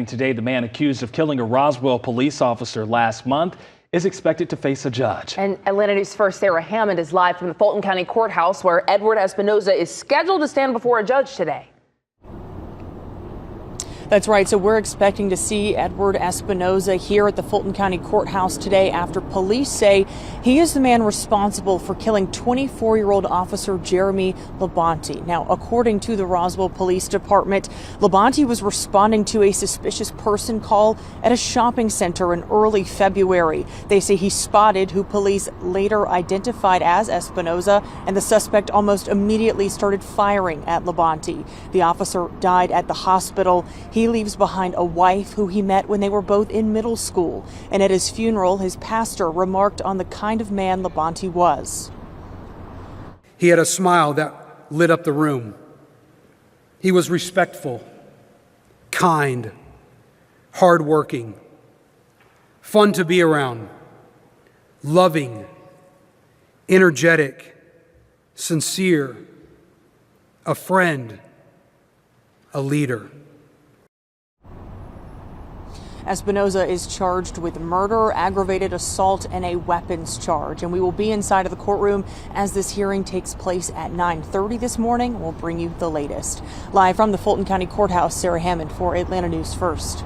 Today, the man accused of killing a Roswell police officer last month is expected to face a judge. And Atlanta News First Sarah Hammond is live from the Fulton County Courthouse, where Edward Espinoza is scheduled to stand before a judge today. That's right. So we're expecting to see Edward Espinoza here at the Fulton County Courthouse today after police say he is the man responsible for killing 24-year-old officer Jeremy Labonte. Now, according to the Roswell Police Department, Labonte was responding to a suspicious person call at a shopping center in early February. They say he spotted who police later identified as Espinoza, and the suspect almost immediately started firing at Labonte. The officer died at the hospital. He leaves behind a wife who he met when they were both in middle school. And at his funeral, his pastor remarked on the kind of man Labonte was. He had a smile that lit up the room. He was respectful, kind, hardworking, fun to be around, loving, energetic, sincere, a friend, a leader. Espinoza is charged with murder, aggravated assault, and a weapons charge. And we will be inside of the courtroom as this hearing takes place at 9:30 this morning. We'll bring you the latest. Live from the Fulton County Courthouse, Sarah Hammond for Atlanta News First.